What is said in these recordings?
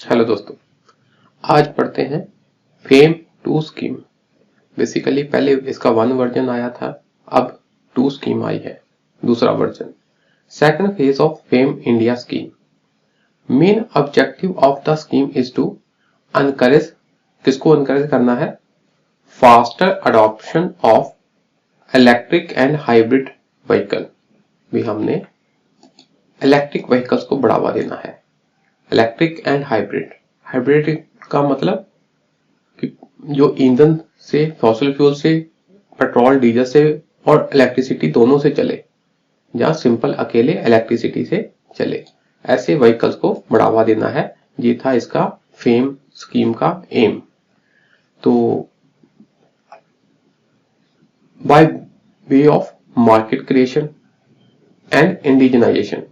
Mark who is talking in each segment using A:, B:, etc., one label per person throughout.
A: Hello दोस्तों, आज पढ़ते हैं फेम 2 स्कीम। बेसिकली पहले इसका 1 वर्जन आया था, अब 2 स्कीम आई है, दूसरा version. Second phase of FAME India scheme. Main objective of the scheme is to encourage, किसको अनकरेज करना है? Faster adoption of electric and hybrid vehicle. भी हमने इलेक्ट्रिक व्हीकल्स को बढ़ावा देना है। इलेक्ट्रिक एंड हाइब्रिड, हाइब्रिड का मतलब कि जो ईंधन से, फॉसिल फ्यूल से, पेट्रोल डीजल से और इलेक्ट्रिसिटी दोनों से चले, जहां सिंपल अकेले इलेक्ट्रिसिटी से चले, ऐसे व्हीकल्स को बढ़ावा देना है। ये था इसका फेम स्कीम का एम। तो by way of market creation and indigenisation,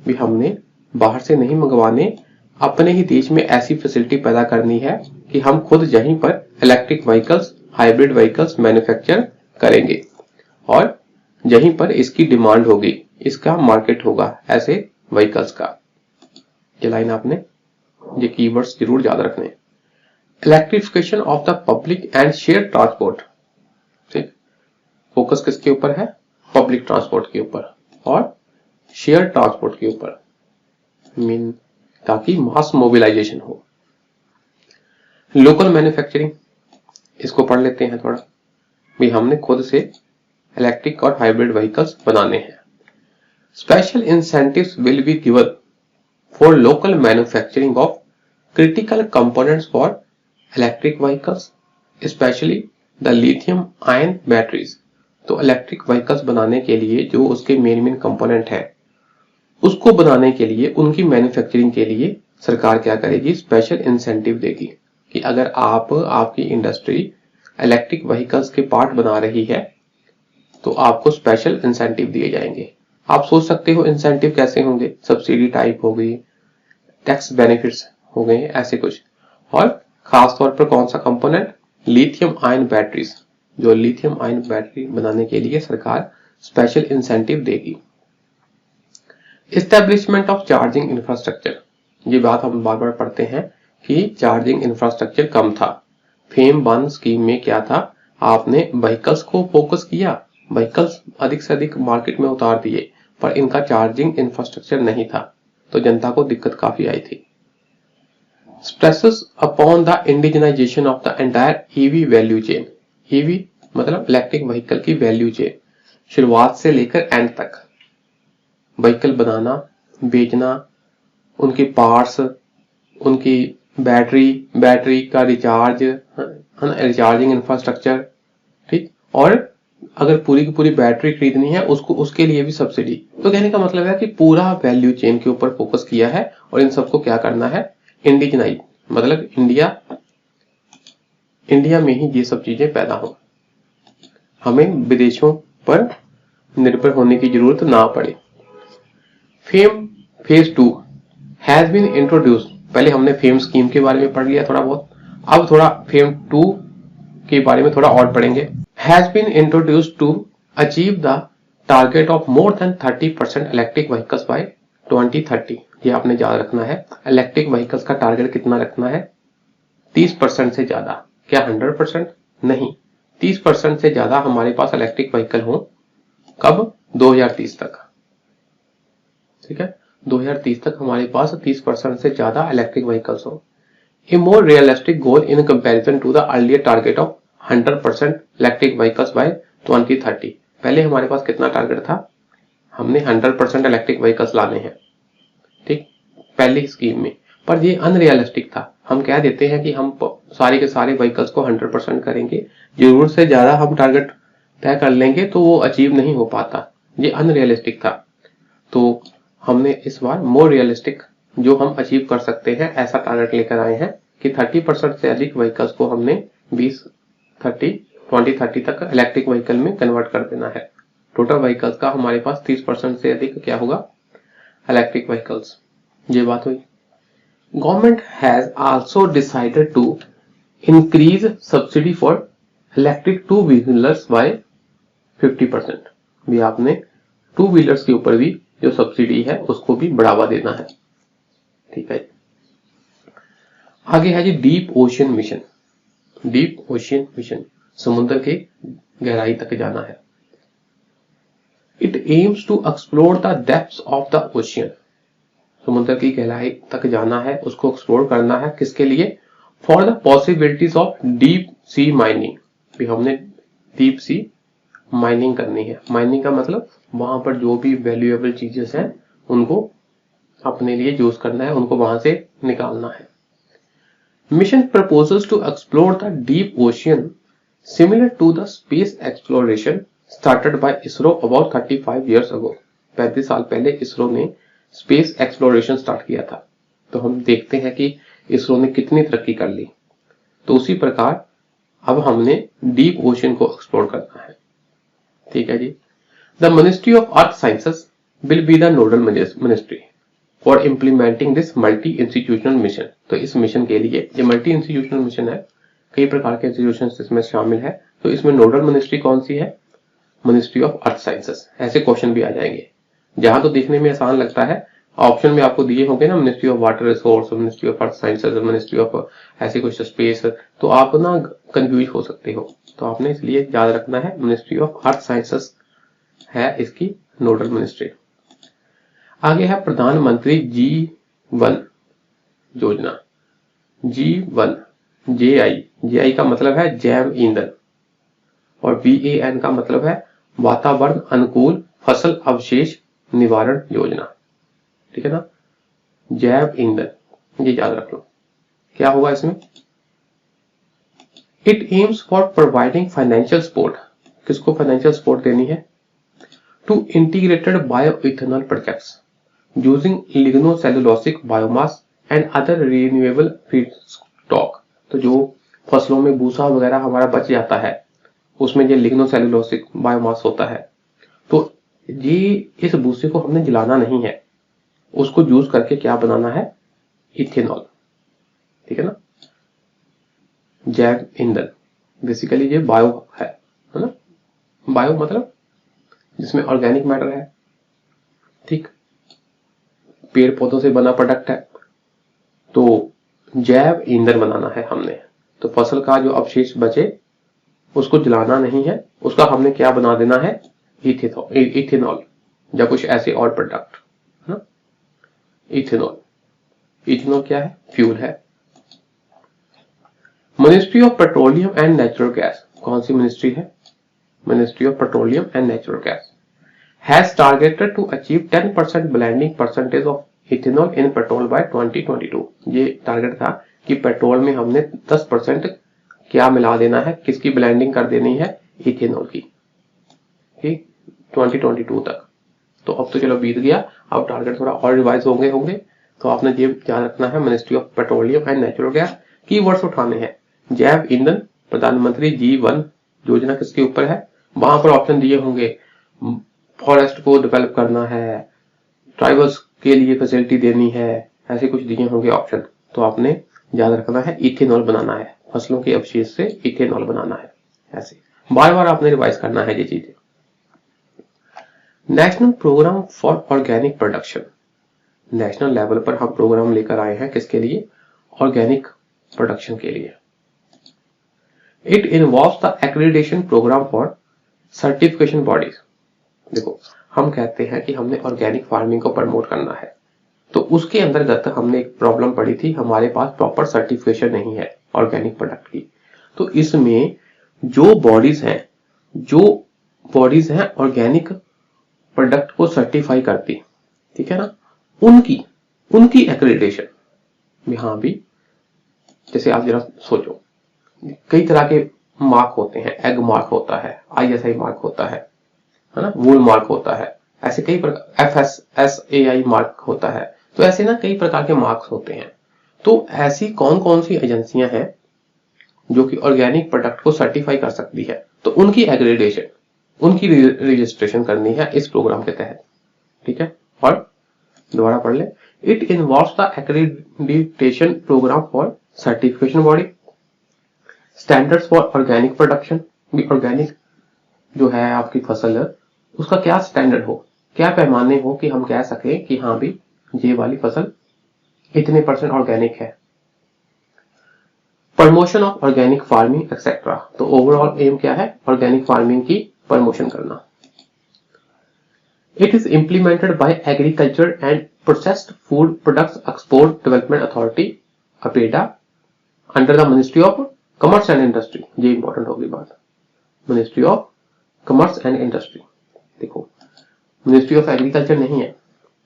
A: भी हमने बाहर से नहीं मंगवाने, अपने ही देश में ऐसी फैसिलिटी पैदा करनी है कि हम खुद यहीं पर electric vehicles, hybrid vehicles manufacture करेंगे और यहीं पर इसकी डिमांड होगी, इसका मार्केट होगा ऐसे व्हीकल्स का। ये लाइन आपने, ये कीवर्ड्स जरूर याद रखने। Electrification of the public and share transport, ठीक, फोकस किसके ऊपर है? पब्लिक ट्रांसपोर्ट के ऊपर और शेयर ट्रांसपोर्ट के ऊपर, मीन ताकि मास मोबिलाइजेशन हो। लोकल मैन्युफैक्चरिंग, इसको पढ़ लेते हैं थोड़ा। भी हमने खुद से इलेक्ट्रिक और हाइब्रिड व्हीकल्स बनाने हैं। Special incentives will be given for local manufacturing of critical components for electric vehicles, specially the lithium ion batteries. तो इलेक्ट्रिक व्हीकल्स बनाने के लिए जो उसके मेन कंपोनेंट है, उसको बनाने के लिए, उनकी मैन्युफैक्चरिंग के लिए सरकार क्या करेगी? स्पेशल इंसेंटिव देगी कि अगर आपकी इंडस्ट्री इलेक्ट्रिक व्हीकल्स के पार्ट बना रही है तो आपको स्पेशल इंसेंटिव दिए जाएंगे। आप सोच सकते हो इंसेंटिव कैसे होंगे? सब्सिडी टाइप हो गई, टैक्स बेनिफिट्स हो गए, ऐसे कुछ। और खास तौर पर कौन सा कंपोनेंट? Lithium ion batteries. जो लिथियम आयन बैटरी बनाने के लिए सरकार स्पेशल इंसेंटिव देगी। एस्टेब्लिशमेंट ऑफ चार्जिंग इंफ्रास्ट्रक्चर, ये बात हम बार बार पढ़ते हैं कि चार्जिंग इंफ्रास्ट्रक्चर कम था। फेम 1 स्कीम में क्या था? आपने व्हीकल्स को फोकस किया, व्हीकल्स अधिक से अधिक मार्केट में उतार दिए, पर इनका चार्जिंग इंफ्रास्ट्रक्चर नहीं था, तो जनता को दिक्कत काफी आई थी। Stresses upon the indigenisation of the entire EV value chain. EV मतलब इलेक्ट्रिक व्हीकल की वैल्यू चेन, शुरुआत से लेकर एंड तक। व्हीकल बनाना, बेचना, उनके पार्ट्स, उनकी बैटरी का रिचार्ज, रिचार्जिंग इंफ्रास्ट्रक्चर, ठीक, और अगर पूरी की पूरी बैटरी खरीदनी है उसको, उसके लिए भी सब्सिडी। तो कहने का मतलब है कि पूरा वैल्यू चेन के ऊपर फोकस किया है और इन सबको क्या करना है? इंडिजनाइज, मतलब इंडिया में ही ये सब चीजें पैदा हो, हमें विदेशों पर निर्भर होने की जरूरत ना पड़े। FAME phase 2 has been introduced. पहले हमने फेम स्कीम के बारे में पढ़ लिया थोड़ा बहुत, अब थोड़ा फेम 2 के बारे में थोड़ा और पढ़ेंगे। Has been introduced to achieve the target of more than 30% electric vehicles by 2030। ये आपने याद रखना है, इलेक्ट्रिक व्हीकल्स का टारगेट कितना रखना है? 30% से ज्यादा। क्या 100%? नहीं, 30% से ज्यादा हमारे पास इलेक्ट्रिक व्हीकल हो। कब? 2030 तक, ठीक है, 2030 तक हमारे पास 30% से ज्यादा इलेक्ट्रिक व्हीकल्स हो। A more realistic goal in comparison to the earlier target of 100% electric vehicles by 2030। पहले हमारे पास कितना टारगेट था? हमने 100% इलेक्ट्रिक व्हीकल्स लाने हैं, ठीक, पहली स्कीम में, पर ये अनरियलिस्टिक था। हम कह देते हैं कि हम सारे के सारे व्हीकल्स को 100% करेंगे, जरूरत से ज्यादा हम टारगेट तय कर लेंगे तो वो अचीव नहीं हो पाता, ये अनरियलिस्टिक था। तो हमने इस बार मोर रियलिस्टिक, जो हम अचीव कर सकते हैं, ऐसा टारगेट लेकर आए हैं कि 30% से अधिक व्हीकल्स को हमने 2030 तक इलेक्ट्रिक व्हीकल में कन्वर्ट कर देना है। टोटल व्हीकल्स का हमारे पास 30% से अधिक क्या होगा? Electric vehicles. ये बात हुई। Government has also decided to increase subsidy for electric 2 wheelers by 50%। भी आपने 2 व्हीलर्स के ऊपर भी जो सब्सिडी है उसको भी बढ़ावा देना है, ठीक है। आगे है जी deep ocean mission. Deep ocean mission समुद्र के गहराई तक जाना है। It aims to explore the depths of the ocean. समुद्र की गहराई तक जाना है, उसको एक्सप्लोर करना है, किसके लिए? For the possibilities of deep sea mining. भी हमने डीप सी माइनिंग करनी है। माइनिंग का मतलब वहां पर जो भी वैल्यूएबल चीजें हैं उनको अपने लिए यूज करना है, उनको वहां से निकालना है। Mission proposals to explore the deep ocean similar to the space exploration started by ISRO about 35 years ago. 35 साल पहले इसरो ने स्पेस एक्सप्लोरेशन स्टार्ट किया था। तो हम देखते हैं कि इसरो ने कितनी तरक्की कर ली। तो उसी प्रकार अब हमने डीप ओशियन को एक्सप्लोर करना है। ठीक है जी। The ministry of earth sciences will be the nodal ministry for implementing this multi institutional mission. तो इस मिशन के लिए, ये मल्टी इंस्टीट्यूशनल मिशन है, कई प्रकार के इंस्टीट्यूशन इसमें शामिल है। तो इसमें नोडल मिनिस्ट्री कौन सी है? Ministry of earth sciences. ऐसे क्वेश्चन भी आ जाएंगे। जहां तो देखने में आसान लगता है, ऑप्शन में आपको दिए होंगे ना, ministry of water resource, ministry of earth sciences, ministry of ऐसे कुछ स्पेस, तो आप ना कंफ्यूज हो सकते हो। तो आपने इसलिए याद रखना है मिनिस्ट्री ऑफ अर्थ साइंसेस है इसकी नोडल मिनिस्ट्री। आगे है प्रधानमंत्री G1 योजना। G1 JI का मतलब है जैव ईंधन और VAN का मतलब है वातावरण अनुकूल फसल अवशेष निवारण योजना। ठीक है ना, जैव ईंधन, ये याद रख लो। क्या होगा इसमें? It aims for providing financial support. किसको फाइनेंशियल सपोर्ट देनी है? To integrated bioethanol projects using lignocellulosic biomass and other renewable feedstock. तो जो फसलों में भूसा वगैरह हमारा बच जाता है, उसमें ये लिग्नोसेलुलोसिक बायोमास होता है। तो ये इस भूसे को हमने जलाना नहीं है, उसको यूज करके क्या बनाना है? इथेनॉल। ठीक है ना, जैव ईंधन। बेसिकली ये बायो है ना। बायो मतलब जिसमें ऑर्गेनिक मैटर है, ठीक, पेड़ पौधों से बना प्रोडक्ट है। तो जैव ईंधन बनाना है हमने। तो फसल का जो अवशेष बचे उसको जलाना नहीं है, उसका हमने क्या बना देना है? इथेनॉल या कुछ ऐसे और प्रोडक्ट है ना। इथेनॉल, इथेनॉल क्या है? फ्यूल है। Ministry of petroleum and natural gas. कौन सी मिनिस्ट्री है? Ministry of petroleum and natural gas has targeted to achieve 10% blending percentage of ethanol in petrol by 2022। ये टारगेट था कि पेट्रोल में हमने 10% क्या मिला देना है, किसकी ब्लेंडिंग कर देनी है? इथेनॉल की, ठीक, 2022 तक। तो अब तो चलो बीत गया, अब टारगेट थोड़ा और रिवाइज होंगे। तो आपने ये ध्यान रखना है, ministry of petroleum and natural gas. Keywords उठाने हैं, जैव ईंधन, प्रधानमंत्री G1 योजना किसके ऊपर है? वहां पर ऑप्शन दिए होंगे, फॉरेस्ट को डेवलप करना है, ट्राइबल्स के लिए फैसिलिटी देनी है, ऐसे कुछ दिए होंगे ऑप्शन। तो आपने याद रखना है इथेनॉल बनाना है, फसलों के अवशेष से इथेनॉल बनाना है। ऐसे बार बार आपने रिवाइज करना है ये चीजें। National programme for organic production. National level पर हम प्रोग्राम लेकर आए हैं, किसके लिए? ऑर्गेनिक प्रोडक्शन के लिए। It involves the accreditation programme for certification bodies. देखो, हम कहते हैं कि हमने ऑर्गेनिक फार्मिंग को प्रमोट करना है, तो उसके अंतर्गत हमने एक प्रॉब्लम पड़ी थी, हमारे पास प्रॉपर सर्टिफिकेशन नहीं है ऑर्गेनिक प्रोडक्ट की। तो इसमें जो बॉडीज हैं ऑर्गेनिक प्रोडक्ट को सर्टिफाई करती, ठीक है ना, उनकी एक्रेडिटेशन। हाँ भी, जैसे आप जरा सोचो, कई तरह के मार्क होते हैं, एग मार्क होता है, ISI मार्क होता है ना, वूल मार्क होता है, ऐसे कई प्रकार, FSSAI मार्क होता है। तो ऐसे ना कई प्रकार के मार्क्स होते हैं। तो ऐसी कौन कौन सी एजेंसियां हैं जो कि ऑर्गेनिक प्रोडक्ट को सर्टिफाई कर सकती है? तो उनकी एग्रेडेशन, उनकी रजिस्ट्रेशन करनी है इस प्रोग्राम के तहत। ठीक है, और दोबारा पढ़ ले। It involves the accreditation programme for certification body, standards for organic production. Organic जो है आपकी फसल है, उसका क्या स्टैंडर्ड हो, क्या पैमाने हो कि हम कह सके कि हाँ भी ये वाली फसल इतने % ऑर्गेनिक है। Promotion of organic farming etcetera. तो ओवरऑल एम क्या है? ऑर्गेनिक फार्मिंग की प्रमोशन करना। It is implemented bye agriculture and processed food products export development authority APEDA under the ministry of commerce and industry. ये इंपॉर्टेंट होगी बात, ministry of commerce and industry. देखो ministry of agriculture नहीं है,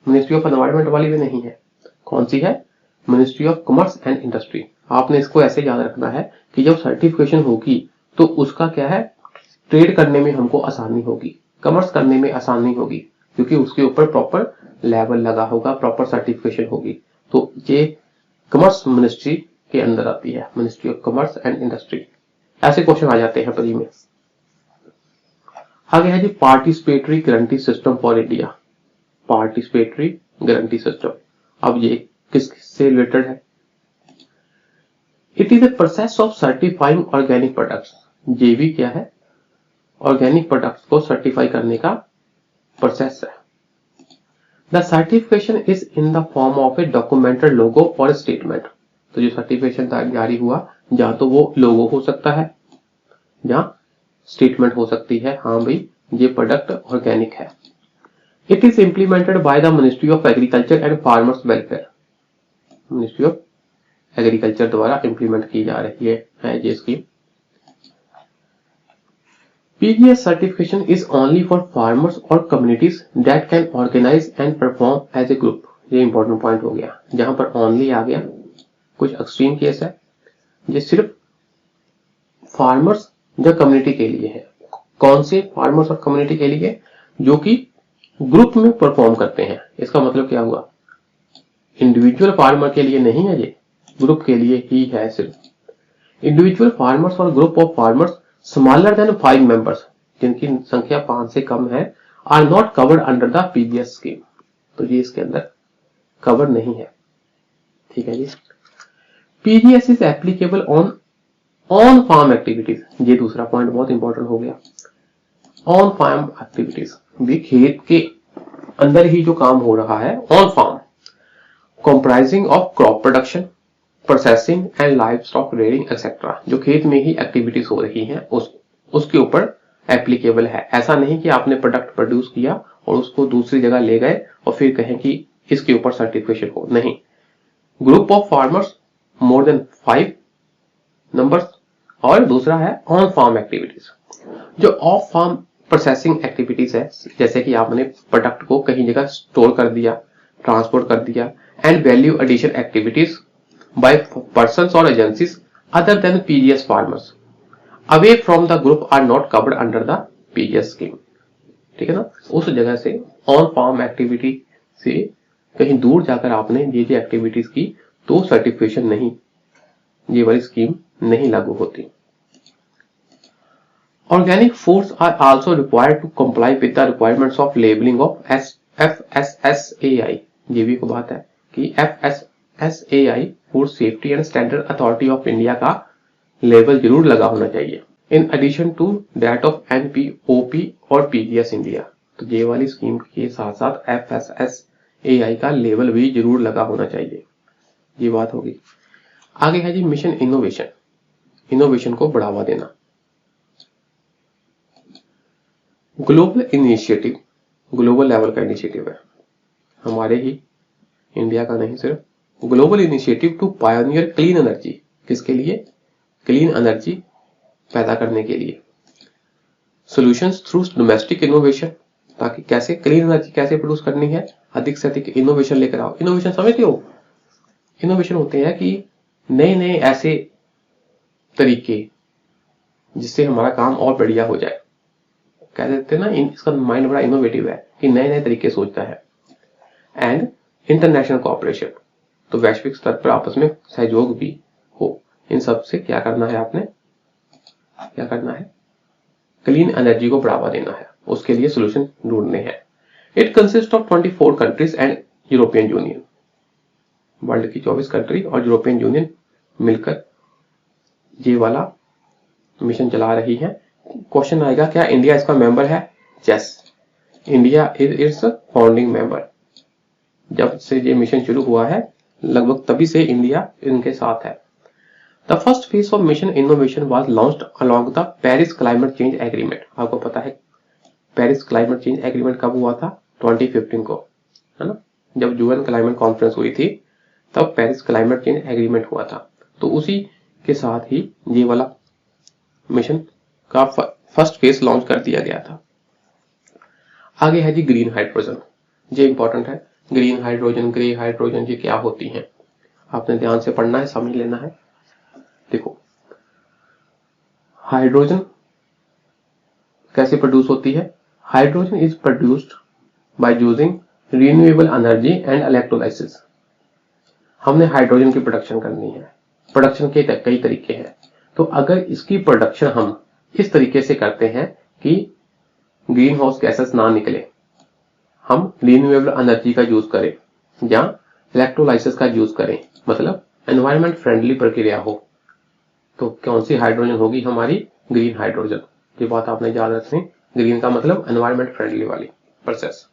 A: ministry of environment वाली भी नहीं है, कौन सी है? Ministry of commerce and industry. आपने इसको ऐसे याद रखना है कि जब सर्टिफिकेशन होगी तो उसका क्या है, ट्रेड करने में हमको आसानी होगी, कॉमर्स करने में आसानी होगी, क्योंकि उसके ऊपर प्रॉपर लेवल लगा होगा, प्रॉपर सर्टिफिकेशन होगी। तो ये कॉमर्स मिनिस्ट्री के अंदर आती है, ministry of commerce and industry. ऐसे क्वेश्चन आ जाते हैं प्री में। आगे है जी participatory guarantee system for India. Participatory guarantee system, अब ये किससे रिलेटेड है? It is a process of certifying organic products. ये भी क्या है? ऑर्गेनिक प्रोडक्ट्स को सर्टिफाई करने का प्रोसेस है। The certification is in the form of a documented logo और स्टेटमेंट। तो जो सर्टिफिकेशन जारी हुआ, जहां तो वो लोगो हो सकता है, जहां स्टेटमेंट हो सकती है, हाँ भाई ये प्रोडक्ट ऑर्गेनिक है। It is implemented by the ministry of agriculture and farmers welfare. Ministry of agriculture द्वारा इंप्लीमेंट की जा रही है ये scheme. PGS certification is only for farmers or communities that can organize and perform as a group। ये important point हो गया, जहां पर only आ गया, कुछ एक्सट्रीम केस है, ये सिर्फ फार्मर्स या कम्युनिटी के लिए है। कौन से फार्मर्स और कम्युनिटी के लिए? जो कि ग्रुप में परफॉर्म करते हैं। इसका मतलब क्या हुआ? इंडिविजुअल फार्मर के लिए नहीं है, ये ग्रुप के लिए ही है सिर्फ। इंडिविजुअल फार्मर्स और group of farmers smaller than 5 members, जिनकी संख्या 5 से कम है, are not covered under the PGS scheme. तो ये इसके अंदर कवर नहीं है, ठीक है जी। PGS is applicable on farm activities. ये दूसरा पॉइंट बहुत इंपॉर्टेंट हो गया। ऑन फार्म एक्टिविटीज भी खेत के अंदर ही जो काम हो रहा है, on farm, comprising of crop production, processing and livestock rearing etcetera. जो खेत में ही एक्टिविटीज हो रही हैं उसके ऊपर एप्लीकेबल है। ऐसा नहीं कि आपने प्रोडक्ट प्रोड्यूस किया और उसको दूसरी जगह ले गए और फिर कहें कि इसके ऊपर सर्टिफिकेशन हो, नहीं। Group of farmers more than 5 numbers, और दूसरा है ऑन फार्म एक्टिविटीज। जो ऑफ फार्म प्रोसेसिंग एक्टिविटीज है, जैसे कि आपने प्रोडक्ट को कहीं जगह स्टोर कर दिया, ट्रांसपोर्ट कर दिया, and value addition activities by persons or agencies other than PGS farmers away from the group are not covered under the PGS scheme। ठीक है ना? उस जगह से ऑन फार्म एक्टिविटी से कहीं दूर जाकर आपने ये एक्टिविटीज की तो सर्टिफिकेशन नहीं, ये वाली स्कीम नहीं लागू होती। Organic foods are also required to comply with the requirements of labelling of FSSAI। ये भी एक बात है कि FSSAI food safety and standard authority of India का लेवल जरूर लगा होना चाहिए, in addition to that of NPOP और PGS इंडिया। तो ये वाली स्कीम के साथ साथ FSSAI का लेवल भी जरूर लगा होना चाहिए, ये बात होगी। आगे है जी मिशन इनोवेशन, इनोवेशन को बढ़ावा देना। ग्लोबल इनिशिएटिव, ग्लोबल लेवल का इनिशिएटिव है, हमारे ही इंडिया का नहीं सिर्फ। Global initiative to pioneer clean energy, किसके लिए? क्लीन एनर्जी पैदा करने के लिए। सॉल्यूशंस थ्रू डोमेस्टिक इनोवेशन, ताकि कैसे क्लीन एनर्जी कैसे प्रोड्यूस करनी है, अधिक से अधिक इनोवेशन लेकर आओ। इनोवेशन समझते हो? इनोवेशन होते हैं कि नए नए ऐसे तरीके जिससे हमारा काम और बढ़िया हो जाए। कह देते हैं ना, इसका माइंड बड़ा इनोवेटिव है कि नए नए तरीके सोचता है। एंड इंटरनेशनल कोऑपरेशन, तो वैश्विक स्तर पर आपस में सहयोग भी हो। इन सब से क्या करना है आपने? क्या करना है? क्लीन एनर्जी को बढ़ावा देना है, उसके लिए सॉल्यूशन ढूंढने हैं। It consist of 24 countries and European union. World की 24 कंट्री और यूरोपियन यूनियन मिलकर ये वाला मिशन चला रही है। क्वेश्चन आएगा क्या इंडिया इसका मेंबर है? Yes, India is it's founding member. जब से ये मिशन शुरू हुआ है लगभग तभी से इंडिया इनके साथ है। The first phase of mission innovation was launched along the Paris climate change agreement. आपको पता है पेरिस क्लाइमेट चेंज एग्रीमेंट कब हुआ था? 2015 को, है ना, जब यूएन क्लाइमेट कॉन्फ्रेंस हुई थी तब पेरिस क्लाइमेट चेंज एग्रीमेंट हुआ था। तो उसी के साथ ही ये वाला मिशन का फर्स्ट फेज लॉन्च कर दिया गया था। आगे है जी ग्रीन हाइड्रोजन, ये इंपॉर्टेंट है। ग्रीन हाइड्रोजन, ग्रे हाइड्रोजन, ये क्या होती हैं? आपने ध्यान से पढ़ना है, समझ लेना है। देखो, हाइड्रोजन कैसे प्रोड्यूस होती है? Hydrogen is produced by using renewable energy and electrolysis. हमने हाइड्रोजन की प्रोडक्शन करनी है। प्रोडक्शन के कई तरीके हैं। तो अगर इसकी प्रोडक्शन हम इस तरीके से करते हैं कि ग्रीन हाउस गैसेस ना निकले, हम रिन्यूएबल एनर्जी का यूज करें या इलेक्ट्रोलाइसिस का यूज करें, मतलब एनवायरमेंट फ्रेंडली प्रक्रिया हो, तो कौन सी हाइड्रोजन होगी? हमारी ग्रीन हाइड्रोजन। ये बात आपने याद रखनी। ग्रीन का मतलब एनवायरमेंट फ्रेंडली वाली प्रोसेस।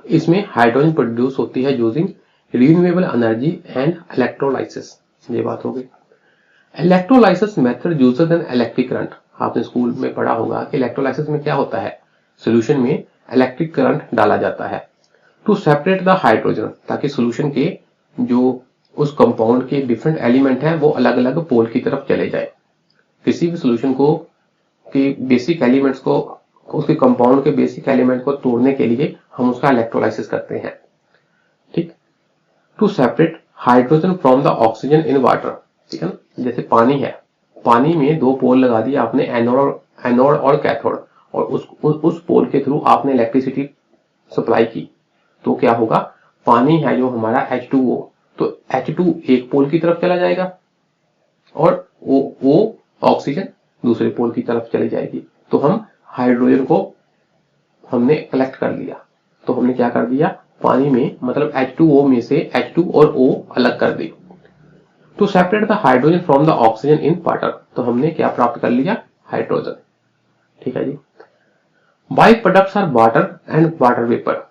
A: इसमें हाइड्रोजन प्रोड्यूस होती है using renewable energy and electrolysis. ये बात हो गई। Electrolysis method user then electric current. आपने स्कूल में पढ़ा होगा कि इलेक्ट्रोलाइसिस में क्या होता है? सोल्यूशन में इलेक्ट्रिक करंट डाला जाता है टू सेपरेट द हाइड्रोजन, ताकि सोल्यूशन के जो उस कंपाउंड के डिफरेंट एलिमेंट हैं वो अलग अलग पोल की तरफ चले जाए। किसी भी सोल्यूशन को के बेसिक एलिमेंट्स को, उसके कंपाउंड के बेसिक एलिमेंट को तोड़ने के लिए हम उसका इलेक्ट्रोलाइसिस करते हैं। ठीक, to separate hydrogen from the oxygen in water. ठीक है ना, जैसे पानी है, पानी में दो पोल लगा दिए आपने, एनोड और कैथोड, और उस पोल के थ्रू आपने इलेक्ट्रिसिटी सप्लाई की, तो क्या होगा? पानी है जो हमारा H2O, तो H2 एक पोल की तरफ चला जाएगा और O ऑक्सीजन दूसरे पोल की तरफ चली जाएगी। तो हम हाइड्रोजन को हमने कलेक्ट कर लिया। तो हमने क्या कर दिया? पानी में, मतलब H2O में से H2 और O अलग कर दी। To separate the hydrogen from the oxygen in water, तो हमने क्या प्राप्त कर लिया? हाइड्रोजन। ठीक है जी। By products are water and water vapour.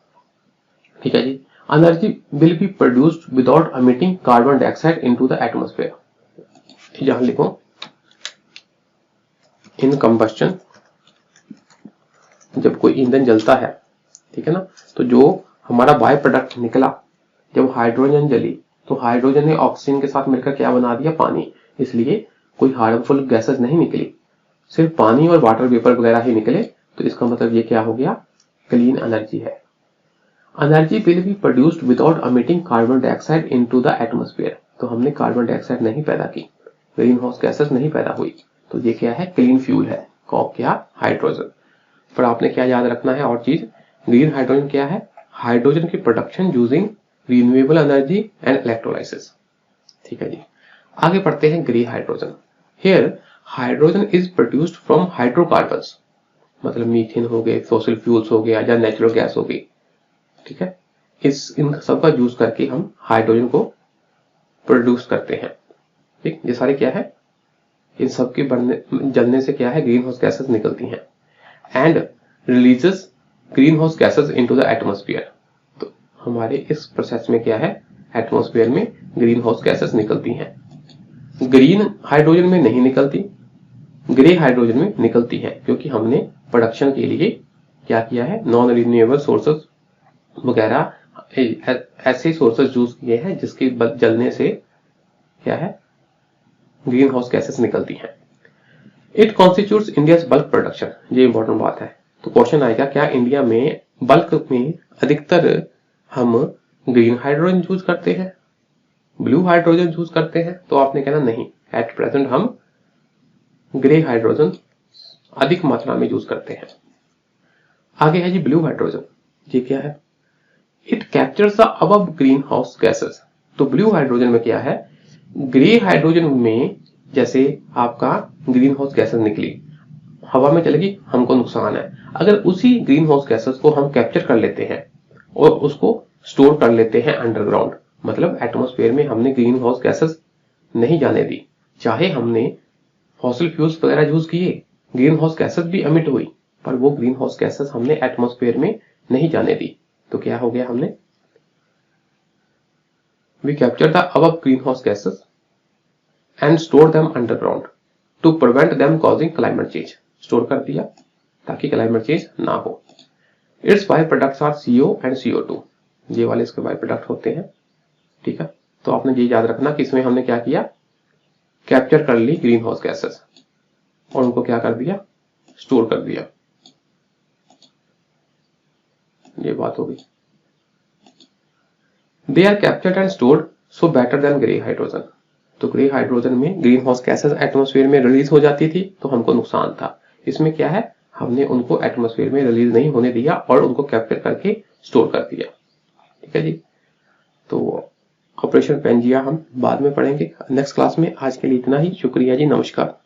A: ठीक है जी। Energy will be produced without emitting carbon dioxide into the atmosphere. यहां लिखो, इन कंबस्टन, जब कोई ईंधन जलता है, ठीक है ना, तो जो हमारा बाय प्रोडक्ट निकला, जब हाइड्रोजन जली, तो हाइड्रोजन ने ऑक्सीजन के साथ मिलकर क्या बना दिया? पानी। इसलिए कोई हार्मफुल गैसेस नहीं निकली, सिर्फ पानी और वाटर वेपर वगैरह ही निकले। तो इसका मतलब ये क्या हो गया? क्लीन एनर्जी है। Energy will be produced without emitting carbon dioxide into the atmosphere. तो हमने कार्बन डाइऑक्साइड नहीं पैदा की, ग्रीन हाउस गैसेस नहीं पैदा हुई, तो ये क्या है? क्लीन फ्यूल है। कौन? क्या? हाइड्रोजन। पर आपने क्या याद रखना है और चीज? ग्रीन हाइड्रोजन क्या है? हाइड्रोजन की production using renewable energy and electrolysis. ठीक है जी। आगे पढ़ते हैं grey hydrogen. Here hydrogen is produced from hydrocarbons, मतलब मीथेन हो गए, फॉसिल फ्यूल्स हो गया या नेचुरल गैस हो गई। ठीक है, इन सब का यूज करके हम हाइड्रोजन को प्रोड्यूस करते हैं। ठीक, ये सारे क्या है? इन सब के जलने से क्या है? ग्रीन हाउस गैसेस निकलती हैं and releases green house gases into the atmosphere. तो हमारे इस प्रोसेस में क्या है? एटमॉस्फेयर में ग्रीन हाउस गैसेस निकलती हैं। ग्रीन हाइड्रोजन में नहीं निकलती, ग्रे हाइड्रोजन में निकलती है, क्योंकि हमने प्रोडक्शन के लिए क्या किया है? नॉन रिन्यूएबल सोर्सेज वगैरह ऐसे सोर्सेज यूज किए हैं जिसके जलने से क्या है? ग्रीन हाउस गैसेस निकलती हैं। It constitutes India bulk production. ये इंपॉर्टेंट बात है। तो क्वेश्चन आएगा, क्या इंडिया में बल्क में अधिकतर हम ग्रीन हाइड्रोजन यूज करते हैं, ब्लू हाइड्रोजन यूज करते हैं? तो आपने कहना नहीं, एट प्रेजेंट हम ग्रे हाइड्रोजन अधिक मात्रा में यूज करते हैं। आगे है जी ब्लू हाइड्रोजन। ये क्या है? It captures the above greenhouse gases. तो ब्लू हाइड्रोजन में क्या है? ग्रे हाइड्रोजन में जैसे आपका ग्रीन हाउस गैसेस निकली, हवा में चलेगी, हमको नुकसान है। अगर उसी ग्रीन हाउस गैसेस को हम कैप्चर कर लेते हैं और उसको स्टोर कर लेते हैं अंडरग्राउंड, मतलब एटमॉस्फेयर में हमने ग्रीन हाउस गैसेस नहीं जाने दी, चाहे हमने फॉसिल फ्यूल्स वगैरह यूज किए, ग्रीन हाउस गैसेस भी एमिट हुई, पर वो ग्रीन हाउस गैसेस हमने एटमॉस्फेयर में नहीं जाने दी। तो क्या हो गया? हमने we capture the above greenhouse gases and store them underground to prevent them causing climate change. Store कर दिया ताकि क्लाइमेट चेंज ना हो। Its byproducts are CO and CO2, ये वाले इसके बाय प्रोडक्ट होते हैं। ठीक है, तो आपने ये याद रखना कि इसमें हमने क्या किया, कैप्चर कर ली ग्रीन हाउस गैसेस और उनको क्या कर दिया, स्टोर कर दिया। ये बात होगी। They are captured and stored so better than grey hydrogen. तो ग्रे हाइड्रोजन में ग्रीन हाउस गैसेस एटमॉस्फेयर में रिलीज हो जाती थी तो हमको नुकसान था। इसमें क्या है, हमने उनको एटमॉस्फेयर में रिलीज नहीं होने दिया और उनको कैप्चर करके स्टोर कर दिया। ठीक है जी, तो ऑपरेशन पेंजिया हम बाद में पढ़ेंगे नेक्स्ट क्लास में। आज के लिए इतना ही, शुक्रिया जी, नमस्कार।